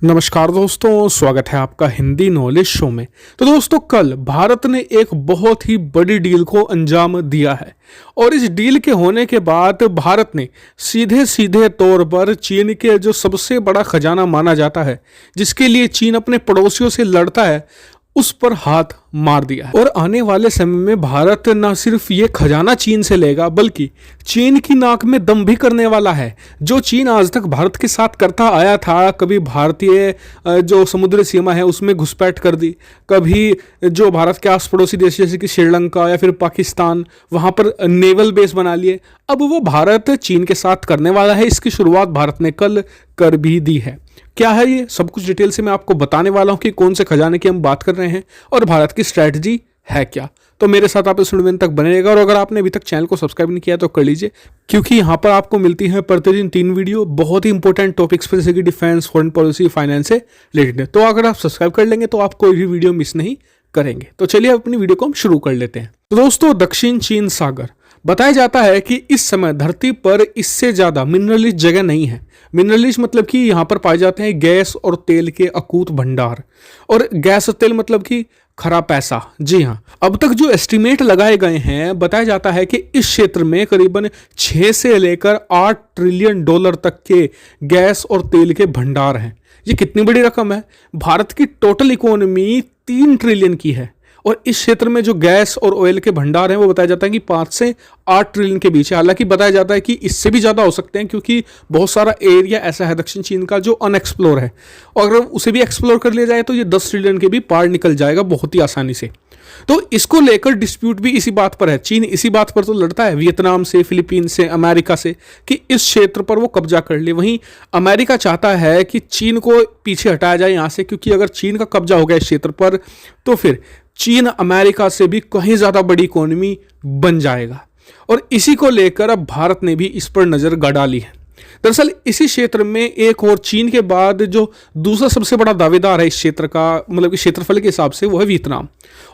नमस्कार दोस्तों, स्वागत है आपका हिंदी नॉलेज शो में। तो दोस्तों, कल भारत ने एक बहुत ही बड़ी डील को अंजाम दिया है और इस डील के होने के बाद भारत ने सीधे सीधे तौर पर चीन के जो सबसे बड़ा खजाना माना जाता है, जिसके लिए चीन अपने पड़ोसियों से लड़ता है, उस पर हाथ मार दिया है। और आने वाले समय में भारत न सिर्फ ये खजाना चीन से लेगा, बल्कि चीन की नाक में दम भी करने वाला है। जो चीन आज तक भारत के साथ करता आया था, कभी भारतीय जो समुद्री सीमा है उसमें घुसपैठ कर दी, कभी जो भारत के आस पड़ोसी देश जैसे कि श्रीलंका या फिर पाकिस्तान, वहाँ पर नेवल बेस बना लिए। अब वो भारत चीन के साथ करने वाला है। इसकी शुरुआत भारत ने कल कर भी दी है। क्या है ये सब कुछ डिटेल से मैं आपको बताने वाला हूं कि कौन से खजाने की हम बात कर रहे हैं और भारत की स्ट्रैटेजी है क्या। तो मेरे साथ आप इस वीडियो तक बने रहेगा और अगर आपने अभी तक चैनल को सब्सक्राइब नहीं किया तो कर लीजिए, क्योंकि यहाँ पर आपको मिलती है प्रतिदिन 3 वीडियो बहुत ही इंपॉर्टेंट टॉपिक्स पर, जैसे कि डिफेंस, फॉरेन पॉलिसी, फाइनेंस से रिलेटेड है। तो अगर आप सब्सक्राइब कर लेंगे तो आप कोई भी वीडियो मिस नहीं करेंगे। तो चलिए अपनी वीडियो को हम शुरू कर लेते हैं। तो दोस्तों, दक्षिण चीन सागर बताया जाता है कि इस समय धरती पर इससे ज़्यादा मिनरलिश जगह नहीं है। मिनरलिश मतलब कि यहाँ पर पाए जाते हैं गैस और तेल के अकूत भंडार, और गैस और तेल मतलब कि खरा पैसा। जी हाँ, अब तक जो एस्टिमेट लगाए गए हैं, बताया जाता है कि इस क्षेत्र में करीबन 6 से लेकर 8 ट्रिलियन डॉलर तक के गैस और तेल के भंडार हैं। ये कितनी बड़ी रकम है। भारत की टोटल इकोनॉमी 3 ट्रिलियन की है और इस क्षेत्र में जो गैस और ऑयल के भंडार हैं वो बताया जाता है कि 5 से 8 ट्रिलियन के बीच है। हालांकि बताया जाता है कि इससे भी ज़्यादा हो सकते हैं, क्योंकि बहुत सारा एरिया ऐसा है दक्षिण चीन का जो अनएक्सप्लोर है, और अगर उसे भी एक्सप्लोर कर लिया जाए तो ये 10 ट्रिलियन के भी पार निकल जाएगा बहुत ही आसानी से। तो इसको लेकर डिस्प्यूट भी इसी बात पर है। चीन इसी बात पर तो लड़ता है वियतनाम से, फिलीपीन से, अमेरिका से, कि इस क्षेत्र पर वो कब्जा कर ले। वहीं अमेरिका चाहता है कि चीन को पीछे हटाया जाए यहाँ से, क्योंकि अगर चीन का कब्जा हो गया इस क्षेत्र पर तो फिर चीन अमेरिका से भी कहीं ज़्यादा बड़ी इकोनॉमी बन जाएगा। और इसी को लेकर अब भारत ने भी इस पर नज़र गड़ा ली है। दरअसल इसी क्षेत्र में एक और चीन के बाद जो दूसरा सबसे बड़ा दावेदार है इस क्षेत्र का, मतलब कि क्षेत्रफल के हिसाब से, वो है वियतनाम।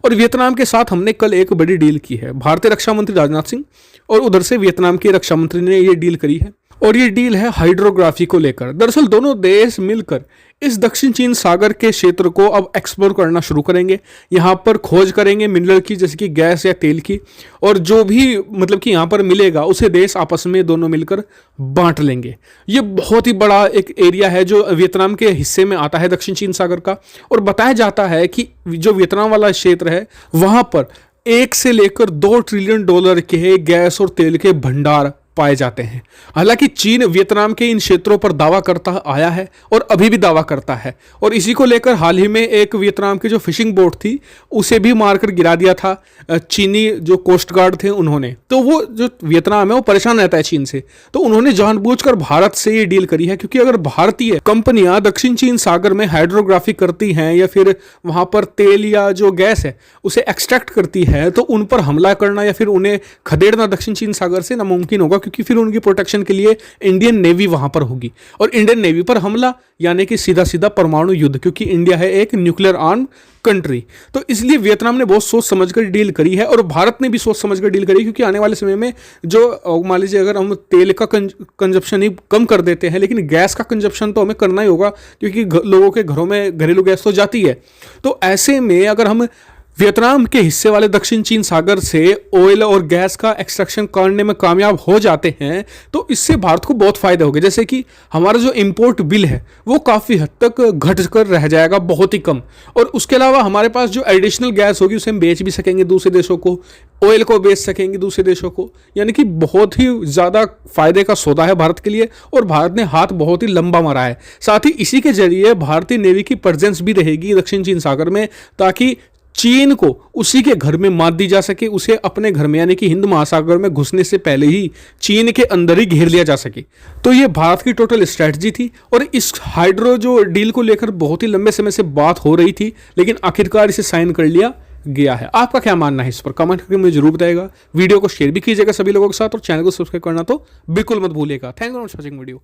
और वियतनाम के साथ हमने कल एक बड़ी डील की है। भारतीय रक्षा मंत्री राजनाथ सिंह और उधर से वियतनाम के रक्षा मंत्री ने ये डील करी है, और ये डील है हाइड्रोग्राफी को लेकर। दरअसल दोनों देश मिलकर इस दक्षिण चीन सागर के क्षेत्र को अब एक्सप्लोर करना शुरू करेंगे। यहाँ पर खोज करेंगे मिनरल की, जैसे कि गैस या तेल की, और जो भी मतलब कि यहाँ पर मिलेगा उसे देश आपस में दोनों मिलकर बांट लेंगे। ये बहुत ही बड़ा एक एरिया है जो वियतनाम के हिस्से में आता है, दक्षिण चीन सागर का। और बताया जाता है कि जो वियतनाम वाला क्षेत्र है वहाँ पर 1 से लेकर 2 ट्रिलियन डॉलर के गैस और तेल के भंडार पाए जाते हैं। हालांकि चीन वियतनाम के इन क्षेत्रों पर दावा करता आया है और अभी भी दावा करता है, और इसी को लेकर हाल ही में एक वियतनाम की जो फिशिंग बोट थी उसे भी मारकर गिरा दिया था चीनी जो कोस्ट गार्ड थे उन्होंने। तो वो जो वियतनाम है वो परेशान रहता है चीन से, तो उन्होंने जानबूझकर भारत से ये डील करी है, क्योंकि अगर भारतीय कंपनियां दक्षिण चीन सागर में हाइड्रोग्राफी करती हैं या फिर वहां पर तेल या जो गैस है उसे एक्सट्रैक्ट करती है, तो उन पर हमला करना या फिर उन्हें खदेड़ना दक्षिण चीन सागर से नामुमकिन होगा, क्योंकि फिर उनकी प्रोटेक्शन के लिए इंडियन नेवी वहां पर होगी, और इंडियन नेवी पर हमला यानी कि सीधा सीधा परमाणु युद्ध, क्योंकि इंडिया है एक न्यूक्लियर आर्म कंट्री। तो इसलिए वियतनाम ने बहुत सोच समझकर डील करी है, और भारत ने भी सोच समझकर डील करी, क्योंकि आने वाले समय में जो मान लीजिए अगर हम तेल का कंजप्शन ही कम कर देते हैं, लेकिन गैस का कंजप्शन तो हमें करना ही होगा, क्योंकि लोगों के घरों में घरेलू गैस तो जाती है। तो ऐसे में अगर हम वियतनाम के हिस्से वाले दक्षिण चीन सागर से ऑयल और गैस का एक्सट्रैक्शन करने में कामयाब हो जाते हैं तो इससे भारत को बहुत फायदे होंगे। जैसे कि हमारा जो इंपोर्ट बिल है वो काफ़ी हद तक घट कर रह जाएगा, बहुत ही कम। और उसके अलावा हमारे पास जो एडिशनल गैस होगी उसे हम बेच भी सकेंगे दूसरे देशों को, ऑयल को बेच सकेंगे दूसरे देशों को, यानी कि बहुत ही ज़्यादा फायदे का सौदा है भारत के लिए, और भारत ने हाथ बहुत ही लंबा मारा है। साथ ही इसी के जरिए भारतीय नेवी की प्रेजेंस भी रहेगी दक्षिण चीन सागर में, ताकि चीन को उसी के घर में मात दी जा सके, उसे अपने घर में यानी कि हिंद महासागर में घुसने से पहले ही चीन के अंदर ही घेर लिया जा सके। तो ये भारत की टोटल स्ट्रैटेजी थी, और इस हाइड्रो जो डील को लेकर बहुत ही लंबे समय से बात हो रही थी, लेकिन आखिरकार इसे साइन कर लिया गया है। आपका क्या मानना है इस पर कमेंट करके मुझे जरूर बताएगा। वीडियो को शेयर भी कीजिएगा सभी लोगों के साथ, और चैनल को सब्सक्राइब करना तो बिल्कुल मत भूलिएगा। Thank you for watching video.